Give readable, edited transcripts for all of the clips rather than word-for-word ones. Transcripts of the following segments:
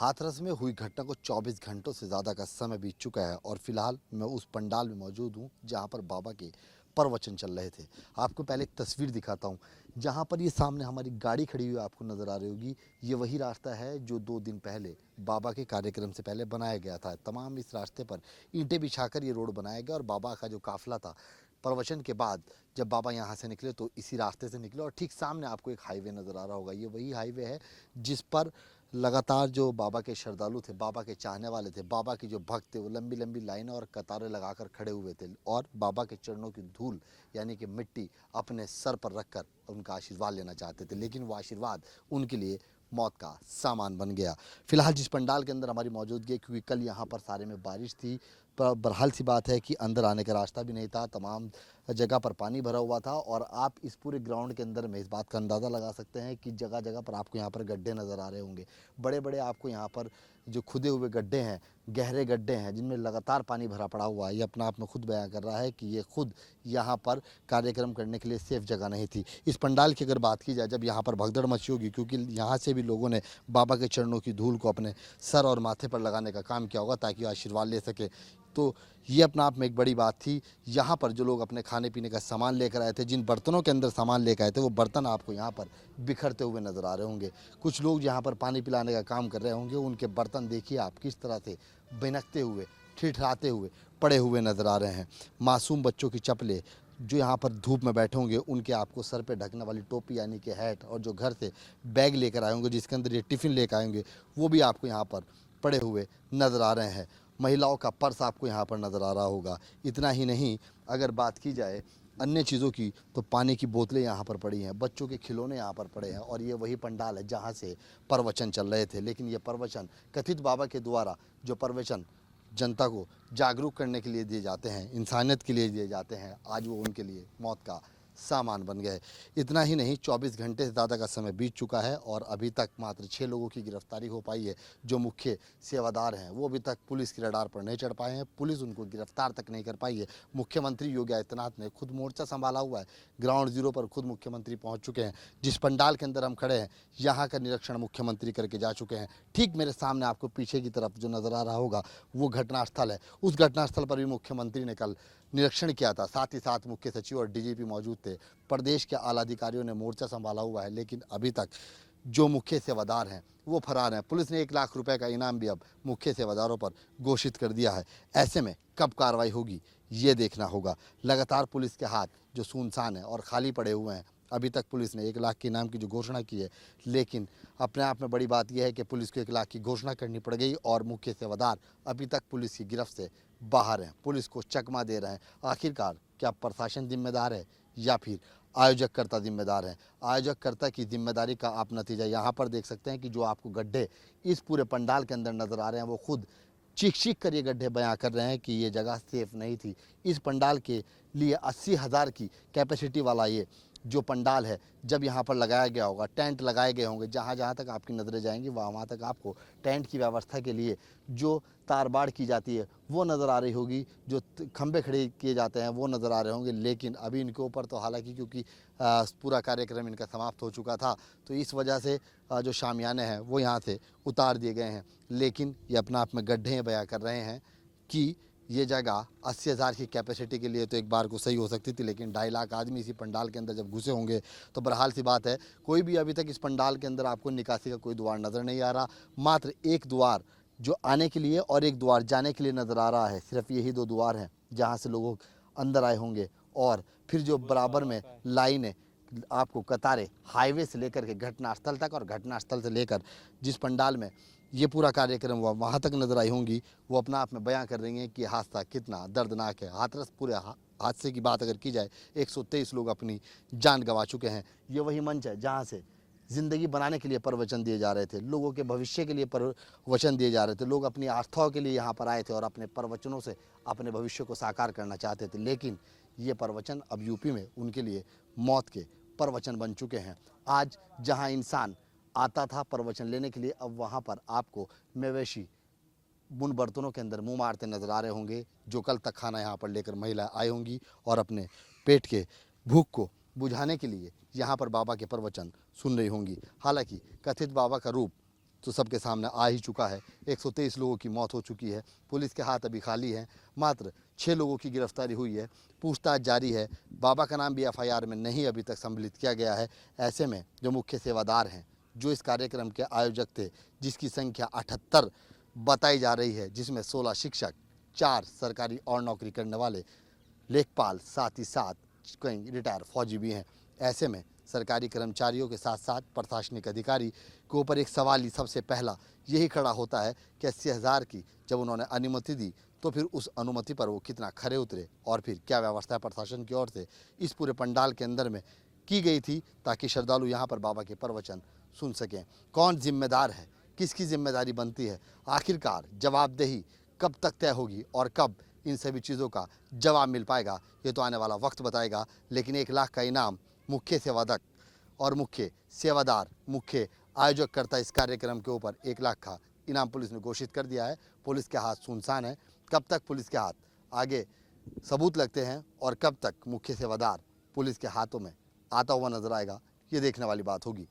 हाथरस में हुई घटना को 24 घंटों से ज़्यादा का समय बीत चुका है और फिलहाल मैं उस पंडाल में मौजूद हूँ जहाँ पर बाबा के प्रवचन चल रहे थे। आपको पहले एक तस्वीर दिखाता हूँ। जहाँ पर ये सामने हमारी गाड़ी खड़ी हुई आपको नज़र आ रही होगी, ये वही रास्ता है जो 2 दिन पहले बाबा के कार्यक्रम से पहले बनाया गया था। तमाम इस रास्ते पर ईंटें बिछाकर ये रोड बनाया गया और बाबा का जो काफिला था, प्रवचन के बाद जब बाबा यहाँ से निकले तो इसी रास्ते से निकले और ठीक सामने आपको एक हाईवे नज़र आ रहा होगा। ये वही हाईवे है जिस पर लगातार जो बाबा के श्रद्धालु थे, बाबा के चाहने वाले थे, बाबा के जो भक्त थे, वो लंबी लंबी लाइनें और कतारें लगाकर खड़े हुए थे और बाबा के चरणों की धूल यानी कि मिट्टी अपने सर पर रखकर उनका आशीर्वाद लेना चाहते थे। लेकिन वो आशीर्वाद उनके लिए मौत का सामान बन गया। फिलहाल जिस पंडाल के अंदर हमारी मौजूदगी है, क्योंकि कल यहाँ पर सारे में बारिश थी, पर बहरहाल सी बात है कि अंदर आने का रास्ता भी नहीं था, तमाम जगह पर पानी भरा हुआ था और आप इस पूरे ग्राउंड के अंदर में इस बात का अंदाज़ा लगा सकते हैं कि जगह जगह पर आपको यहाँ पर गड्ढे नज़र आ रहे होंगे। बड़े बड़े आपको यहाँ पर जो खुदे हुए गड्ढे हैं, गहरे गड्ढे हैं जिनमें लगातार पानी भरा पड़ा हुआ है। ये अपना आप में खुद बयां कर रहा है कि ये खुद यहाँ पर कार्यक्रम करने के लिए सेफ जगह नहीं थी। इस पंडाल की अगर बात की जाए, जब यहाँ पर भगदड़ मची होगी, क्योंकि यहाँ से भी लोगों ने बाबा के चरणों की धूल को अपने सर और माथे पर लगाने का काम किया होगा ताकि वो आशीर्वाद ले सके। तो ये अपना आप में एक बड़ी बात थी। यहाँ पर जो लोग अपने खाने पीने का सामान लेकर आए थे, जिन बर्तनों के अंदर सामान लेकर आए थे, वो बर्तन आपको यहाँ पर बिखरते हुए नज़र आ रहे होंगे। कुछ लोग यहाँ पर पानी पिलाने का काम कर रहे होंगे, उनके बर्तन देखिए आप किस तरह से बिनकते हुए, ठिठराते हुए पड़े हुए नज़र आ रहे हैं। मासूम बच्चों की चप्पलें जो यहाँ पर धूप में बैठे होंगे, उनके आपको सर पे ढकने वाली टोपी यानी कि हैट, और जो घर से बैग लेकर आए होंगे जिसके अंदर ये टिफ़िन लेकर आए होंगे, वो भी आपको यहाँ पर पड़े हुए नज़र आ रहे हैं। महिलाओं का पर्स आपको यहाँ पर नज़र आ रहा होगा। इतना ही नहीं, अगर बात की जाए अन्य चीज़ों की, तो पानी की बोतलें यहाँ पर पड़ी हैं, बच्चों के खिलौने यहाँ पर पड़े हैं और ये वही पंडाल है जहाँ से प्रवचन चल रहे थे। लेकिन ये प्रवचन कथित बाबा के द्वारा जो प्रवचन जनता को जागरूक करने के लिए दिए जाते हैं, इंसानियत के लिए दिए जाते हैं, आज वो उनके लिए मौत का सामान बन गए। इतना ही नहीं, 24 घंटे से ज़्यादा का समय बीत चुका है और अभी तक मात्र 6 लोगों की गिरफ्तारी हो पाई है। जो मुख्य सेवादार हैं वो अभी तक पुलिस की रडार पर नहीं चढ़ पाए हैं, पुलिस उनको गिरफ्तार तक नहीं कर पाई है। मुख्यमंत्री योगी आदित्यनाथ ने खुद मोर्चा संभाला हुआ है, ग्राउंड जीरो पर खुद मुख्यमंत्री पहुंच चुके हैं। जिस पंडाल के अंदर हम खड़े हैं, यहाँ का निरीक्षण मुख्यमंत्री करके जा चुके हैं। ठीक मेरे सामने आपको पीछे की तरफ जो नज़र आ रहा होगा, वो घटनास्थल है। उस घटनास्थल पर भी मुख्यमंत्री ने कल निरीक्षण किया था, साथ ही साथ मुख्य सचिव और डीजीपी मौजूद थे। प्रदेश के आला अधिकारियों ने मोर्चा संभाला हुआ है, लेकिन अभी तक जो मुख्य सेवादार हैं वो फरार हैं। पुलिस ने 1 लाख रुपए का इनाम भी अब मुख्य सेवादारों पर घोषित कर दिया है। ऐसे में कब कार्रवाई होगी ये देखना होगा। लगातार पुलिस के हाथ जो सुनसान है और खाली पड़े हुए हैं। अभी तक पुलिस ने 1 लाख के इनाम की जो घोषणा की है, लेकिन अपने आप में बड़ी बात यह है कि पुलिस को 1 लाख की घोषणा करनी पड़ गई और मुख्य सेवादार अभी तक पुलिस की गिरफ्त से बाहर हैं। पुलिस को चकमा दे रहे हैं। आखिरकार क्या प्रशासन जिम्मेदार है या फिर आयोजककर्ता जिम्मेदार है? आयोजककर्ता की जिम्मेदारी का आप नतीजा यहाँ पर देख सकते हैं कि जो आपको गड्ढे इस पूरे पंडाल के अंदर नज़र आ रहे हैं, वो खुद चीख चीख कर ये गड्ढे बयां कर रहे हैं कि ये जगह सेफ नहीं थी। इस पंडाल के लिए 80,000 की कैपेसिटी वाला ये जो पंडाल है, जब यहाँ पर लगाया गया होगा, टेंट लगाए गए होंगे, जहाँ जहाँ तक आपकी नज़रें जाएंगी वहाँ वहाँ तक आपको टेंट की व्यवस्था के लिए जो तारबाड़ की जाती है वो नज़र आ रही होगी, जो खंबे खड़े किए जाते हैं वो नज़र आ रहे होंगे। लेकिन अभी इनके ऊपर तो हालांकि क्योंकि पूरा कार्यक्रम इनका समाप्त हो चुका था, तो इस वजह से जो शामियाने हैं वो यहाँ से उतार दिए गए हैं। लेकिन ये अपना आप में गड्ढे बयां कर रहे हैं कि ये जगह 80,000 की कैपेसिटी के लिए तो एक बार को सही हो सकती थी, लेकिन 2.5 लाख आदमी इसी पंडाल के अंदर जब घुसे होंगे तो बहरहाल सी बात है, कोई भी अभी तक इस पंडाल के अंदर आपको निकासी का कोई द्वार नज़र नहीं आ रहा। मात्र एक द्वार जो आने के लिए और एक द्वार जाने के लिए नज़र आ रहा है। सिर्फ यही 2 द्वार हैं जहाँ से लोग अंदर आए होंगे और फिर जो बराबर में लाइनें, आपको कतारें हाईवे से लेकर के घटनास्थल तक और घटनास्थल से लेकर जिस पंडाल में ये पूरा कार्यक्रम हुआ वहाँ तक नज़र आई होंगी, वो अपना आप में बयां कर रही हैं कि हादसा कितना दर्दनाक है। हाथरस पूरे हादसे की बात अगर की जाए, 123 लोग अपनी जान गंवा चुके हैं। ये वही मंच है जहाँ से ज़िंदगी बनाने के लिए प्रवचन दिए जा रहे थे, लोगों के भविष्य के लिए प्रवचन दिए जा रहे थे। लोग अपनी आस्थाओं के लिए यहाँ पर आए थे और अपने प्रवचनों से अपने भविष्य को साकार करना चाहते थे। लेकिन ये प्रवचन अब यूपी में उनके लिए मौत के प्रवचन बन चुके हैं। आज जहाँ इंसान आता था प्रवचन लेने के लिए, अब वहाँ पर आपको मवेशी उन बर्तनों के अंदर मुंह मारते नजर आ रहे होंगे जो कल तक खाना यहाँ पर लेकर महिला आई होंगी और अपने पेट के भूख को बुझाने के लिए यहाँ पर बाबा के प्रवचन सुन रही होंगी। हालांकि कथित बाबा का रूप तो सबके सामने आ ही चुका है। 123 लोगों की मौत हो चुकी है। पुलिस के हाथ अभी खाली हैं। मात्र 6 लोगों की गिरफ्तारी हुई है। पूछताछ जारी है। बाबा का नाम भी एफआईआर में नहीं अभी तक सम्मिलित किया गया है। ऐसे में जो मुख्य सेवादार हैं, जो इस कार्यक्रम के आयोजक थे, जिसकी संख्या 78 बताई जा रही है, जिसमें 16 शिक्षक, 4 सरकारी और नौकरी करने वाले लेखपाल, साथ ही साथ कई रिटायर फौजी भी हैं। ऐसे में सरकारी कर्मचारियों के साथ साथ प्रशासनिक अधिकारी के ऊपर एक सवाल ही सबसे पहला यही खड़ा होता है कि 80,000 की जब उन्होंने अनुमति दी तो फिर उस अनुमति पर वो कितना खरे उतरे और फिर क्या व्यवस्था प्रशासन की ओर से इस पूरे पंडाल के अंदर में की गई थी ताकि श्रद्धालु यहाँ पर बाबा के प्रवचन सुन सकें। कौन जिम्मेदार है, किसकी जिम्मेदारी बनती है, आखिरकार जवाबदेही कब तक तय होगी और कब इन सभी चीज़ों का जवाब मिल पाएगा, ये तो आने वाला वक्त बताएगा। लेकिन 1 लाख का इनाम मुख्य सेवादक और मुख्य सेवादार, मुख्य आयोजककर्ता इस कार्यक्रम के ऊपर 1 लाख का इनाम पुलिस ने घोषित कर दिया है। पुलिस के हाथ सुनसान है। कब तक पुलिस के हाथ आगे सबूत लगते हैं और कब तक मुख्य सेवादार पुलिस के हाथों में आता हुआ नजर आएगा, ये देखने वाली बात होगी।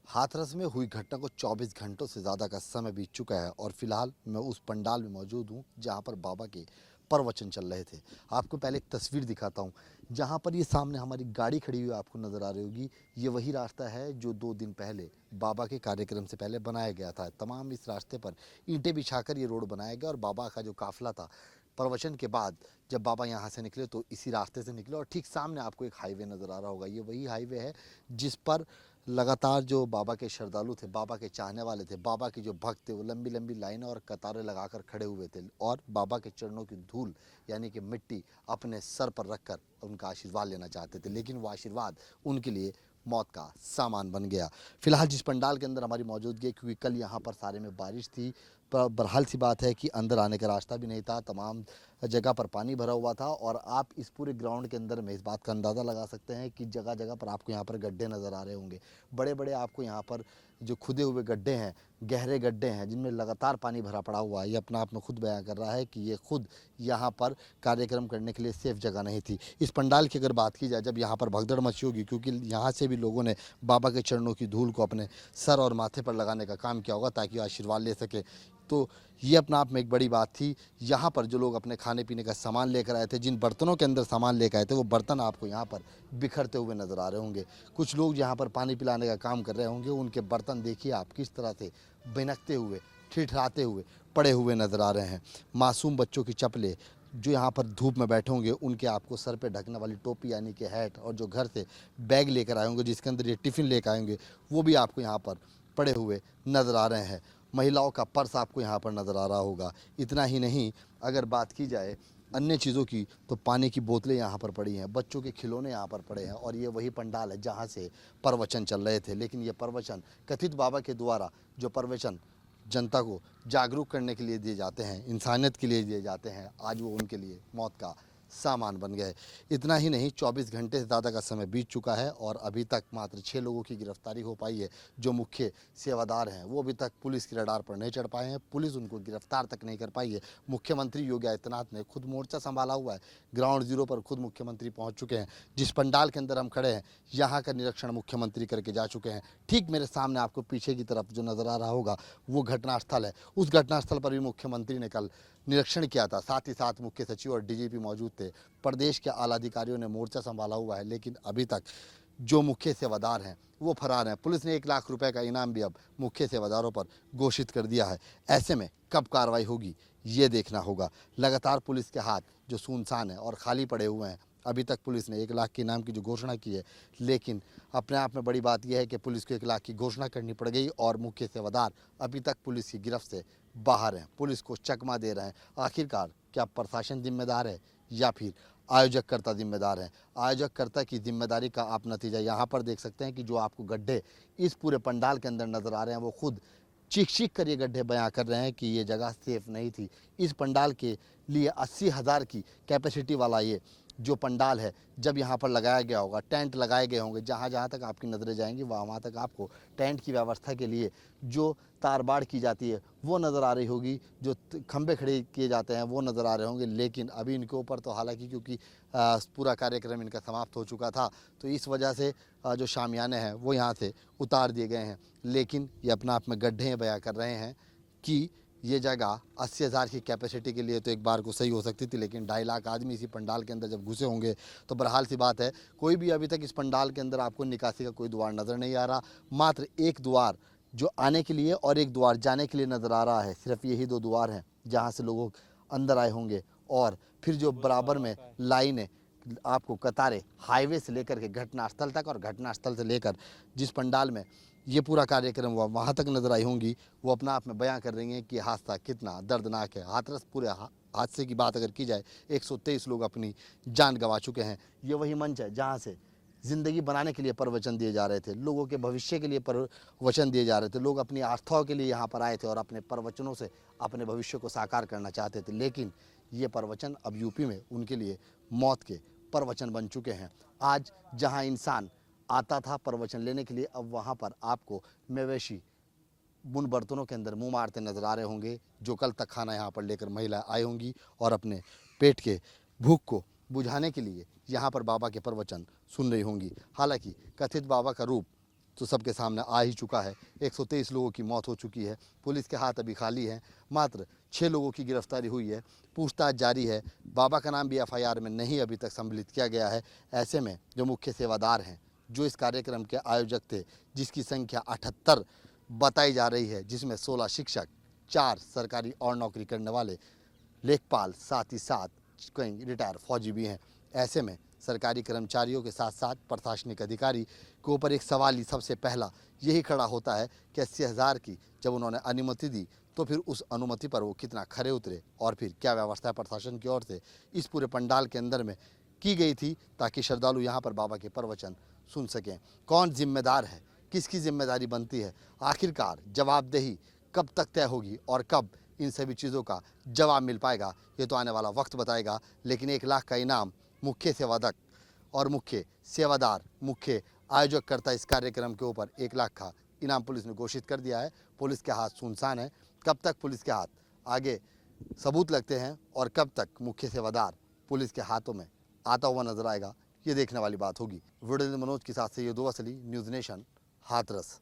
हाथरस में हुई घटना को 24 घंटों से ज़्यादा का समय बीत चुका है और फिलहाल मैं उस पंडाल में मौजूद हूँ जहाँ पर बाबा के प्रवचन चल रहे थे। आपको पहले एक तस्वीर दिखाता हूँ। जहाँ पर ये सामने हमारी गाड़ी खड़ी हुई आपको नज़र आ रही होगी, ये वही रास्ता है जो 2 दिन पहले बाबा के कार्यक्रम से पहले बनाया गया था। तमाम इस रास्ते पर ईंटें बिछाकर ये रोड बनाया गया और बाबा का जो काफिला था, प्रवचन के बाद जब बाबा यहाँ से निकले तो इसी रास्ते से निकले और ठीक सामने आपको एक हाईवे नज़र आ रहा होगा। ये वही हाईवे है जिस पर लगातार जो बाबा के श्रद्धालु थे, बाबा के चाहने वाले थे, बाबा के जो भक्त थे, वो लंबी लंबी लाइनें और कतारें लगाकर खड़े हुए थे और बाबा के चरणों की धूल यानी कि मिट्टी अपने सर पर रखकर उनका आशीर्वाद लेना चाहते थे। लेकिन वो आशीर्वाद उनके लिए मौत का सामान बन गया। फिलहाल जिस पंडाल के अंदर हमारी मौजूदगी है, क्योंकि कल यहाँ पर सारे में बारिश थी, बहरहाल सी बात है कि अंदर आने का रास्ता भी नहीं था, तमाम जगह पर पानी भरा हुआ था और आप इस पूरे ग्राउंड के अंदर में इस बात का अंदाज़ा लगा सकते हैं कि जगह जगह पर आपको यहाँ पर गड्ढे नज़र आ रहे होंगे। बड़े बड़े आपको यहाँ पर जो खुदे हुए गड्ढे हैं, गहरे गड्ढे हैं जिनमें लगातार पानी भरा पड़ा हुआ है। ये अपना आप में खुद बयां कर रहा है कि ये खुद यहाँ पर कार्यक्रम करने के लिए सेफ जगह नहीं थी। इस पंडाल की अगर बात की जाए, जब यहाँ पर भगदड़ मची होगी, क्योंकि यहाँ से भी लोगों ने बाबा के चरणों की धूल को अपने सर और माथे पर लगाने का काम किया होगा ताकि आशीर्वाद ले सके, तो ये अपना आप में एक बड़ी बात थी। यहाँ पर जो लोग अपने खाने पीने का सामान लेकर आए थे, जिन बर्तनों के अंदर सामान लेकर आए थे, वो बर्तन आपको यहाँ पर बिखरते हुए नज़र आ रहे होंगे। कुछ लोग यहाँ पर पानी पिलाने का काम कर रहे होंगे, उनके बर्तन देखिए आप किस तरह से बिनकते हुए, ठिठराते हुए पड़े हुए नज़र आ रहे हैं। मासूम बच्चों की चप्पलें जो यहाँ पर धूप में बैठे होंगे, उनके आपको सर पे ढकने वाली टोपी यानी कि हैट, और जो घर से बैग लेकर आए होंगे जिसके अंदर ये टिफ़िन लेकर आएंगे, वो भी आपको यहाँ पर पड़े हुए नज़र आ रहे हैं। महिलाओं का पर्स आपको यहाँ पर नज़र आ रहा होगा। इतना ही नहीं, अगर बात की जाए अन्य चीज़ों की, तो पानी की बोतलें यहाँ पर पड़ी हैं, बच्चों के खिलौने यहाँ पर पड़े हैं और ये वही पंडाल है जहाँ से प्रवचन चल रहे थे। लेकिन ये प्रवचन कथित बाबा के द्वारा जो प्रवचन जनता को जागरूक करने के लिए दिए जाते हैं, इंसानियत के लिए दिए जाते हैं, आज वो उनके लिए मौत का सामान बन गए। इतना ही नहीं, 24 घंटे से ज़्यादा का समय बीत चुका है और अभी तक मात्र 6 लोगों की गिरफ्तारी हो पाई है। जो मुख्य सेवादार हैं वो अभी तक पुलिस की रडार पर नहीं चढ़ पाए हैं, पुलिस उनको गिरफ्तार तक नहीं कर पाई है। मुख्यमंत्री योगी आदित्यनाथ ने खुद मोर्चा संभाला हुआ है, ग्राउंड जीरो पर खुद मुख्यमंत्री पहुँच चुके हैं। जिस पंडाल के अंदर हम खड़े हैं, यहाँ का निरीक्षण मुख्यमंत्री करके जा चुके हैं। ठीक मेरे सामने आपको पीछे की तरफ जो नज़र आ रहा होगा वो घटनास्थल है। उस घटनास्थल पर भी मुख्यमंत्री ने कल निरीक्षण किया था, साथ ही साथ मुख्य सचिव और डीजीपी मौजूद थे। प्रदेश के आला अधिकारियों ने मोर्चा संभाला हुआ है, लेकिन अभी तक जो मुख्य सेवादार हैं वो फरार हैं। पुलिस ने 1 लाख रुपए का इनाम भी अब मुख्य सेवादारों पर घोषित कर दिया है। ऐसे में कब कार्रवाई होगी ये देखना होगा। लगातार पुलिस के हाथ जो सुनसान है और खाली पड़े हुए हैं, अभी तक पुलिस ने 1 लाख के इनाम की जो घोषणा की है, लेकिन अपने आप में बड़ी बात यह है कि पुलिस को 1 लाख की घोषणा करनी पड़ गई और मुख्य सेवादार अभी तक पुलिस की गिरफ्त से बाहर हैं, पुलिस को चकमा दे रहे हैं। आखिरकार क्या प्रशासन जिम्मेदार है या फिर आयोजककर्ता जिम्मेदार हैं? आयोजककर्ता की जिम्मेदारी का आप नतीजा यहाँ पर देख सकते हैं कि जो आपको गड्ढे इस पूरे पंडाल के अंदर नज़र आ रहे हैं, वो खुद चीख कर ये गड्ढे बयां कर रहे हैं कि ये जगह सेफ नहीं थी। इस पंडाल के लिए 80,000 की कैपेसिटी वाला ये जो पंडाल है जब यहाँ पर लगाया गया होगा, टेंट लगाए गए होंगे, जहाँ जहाँ तक आपकी नज़रें जाएंगी वहाँ तक आपको टेंट की व्यवस्था के लिए जो तार बाड़ की जाती है वो नज़र आ रही होगी, जो खंबे खड़े किए जाते हैं वो नज़र आ रहे होंगे। लेकिन अभी इनके ऊपर तो हालांकि क्योंकि पूरा कार्यक्रम इनका समाप्त हो चुका था तो इस वजह से जो शामियाने हैं वो यहाँ से उतार दिए गए हैं। लेकिन ये अपना आप में गड्ढे बयां कर रहे हैं कि ये जगह 80,000 की कैपेसिटी के लिए तो एक बार को सही हो सकती थी, लेकिन 2.5 लाख आदमी इसी पंडाल के अंदर जब घुसे होंगे तो बहरहाल सी बात है कोई भी अभी तक इस पंडाल के अंदर आपको निकासी का कोई द्वार नज़र नहीं आ रहा। मात्र एक द्वार जो आने के लिए और एक द्वार जाने के लिए नज़र आ रहा है। सिर्फ यही दो द्वार हैं जहाँ से लोग अंदर आए होंगे और फिर जो बराबर में लाइनें आपको कतारें हाईवे से लेकर के घटनास्थल तक और घटनास्थल से लेकर जिस पंडाल में ये पूरा कार्यक्रम हुआ वहाँ तक नज़र आई होंगी, वो अपना आप में बयां कर रही हैं कि हादसा कितना दर्दनाक है। हाथरस पूरे हादसे की बात अगर की जाए 123 लोग अपनी जान गंवा चुके हैं। ये वही मंच है जहाँ से ज़िंदगी बनाने के लिए प्रवचन दिए जा रहे थे, लोगों के भविष्य के लिए प्रवचन दिए जा रहे थे। लोग अपनी आस्थाओं के लिए यहाँ पर आए थे और अपने प्रवचनों से अपने भविष्य को साकार करना चाहते थे। लेकिन ये प्रवचन अब यूपी में उनके लिए मौत के प्रवचन बन चुके हैं। आज जहाँ इंसान आता था प्रवचन लेने के लिए, अब वहाँ पर आपको मवेशी उन बर्तनों के अंदर मुंह मारते नजर आ रहे होंगे जो कल तक खाना यहाँ पर लेकर महिला आई होंगी और अपने पेट के भूख को बुझाने के लिए यहाँ पर बाबा के प्रवचन सुन रही होंगी। हालांकि कथित बाबा का रूप तो सबके सामने आ ही चुका है। 123 लोगों की मौत हो चुकी है, पुलिस के हाथ अभी खाली हैं, मात्र 6 लोगों की गिरफ्तारी हुई है, पूछताछ जारी है। बाबा का नाम भी एफआईआर में नहीं अभी तक सम्मिलित किया गया है। ऐसे में जो मुख्य सेवादार हैं, जो इस कार्यक्रम के आयोजक थे, जिसकी संख्या 78 बताई जा रही है, जिसमें 16 शिक्षक, 4 सरकारी और नौकरी करने वाले लेखपाल, साथ ही साथ कई रिटायर फौजी भी हैं। ऐसे में सरकारी कर्मचारियों के साथ साथ प्रशासनिक अधिकारी के ऊपर एक सवाल ही सबसे पहला यही खड़ा होता है कि 80,000 की जब उन्होंने अनुमति दी तो फिर उस अनुमति पर वो कितना खरे उतरे और फिर क्या व्यवस्था प्रशासन की ओर से इस पूरे पंडाल के अंदर में की गई थी ताकि श्रद्धालु यहाँ पर बाबा के प्रवचन सुन सकें। कौन जिम्मेदार है, किसकी जिम्मेदारी बनती है, आखिरकार जवाबदेही कब तक तय होगी और कब इन सभी चीज़ों का जवाब मिल पाएगा, ये तो आने वाला वक्त बताएगा। लेकिन 1 लाख का इनाम मुख्य सेवादक और मुख्य सेवादार, मुख्य आयोजक करता इस कार्यक्रम के ऊपर 1 लाख का इनाम पुलिस ने घोषित कर दिया है। पुलिस के हाथ सुनसान है। कब तक पुलिस के हाथ आगे सबूत लगते हैं और कब तक मुख्य सेवादार पुलिस के हाथों में आता हुआ नजर आएगा, ये देखने वाली बात होगी। वीडियो मनोज के साथ से ये दो असली न्यूज़ नेशन हाथरस।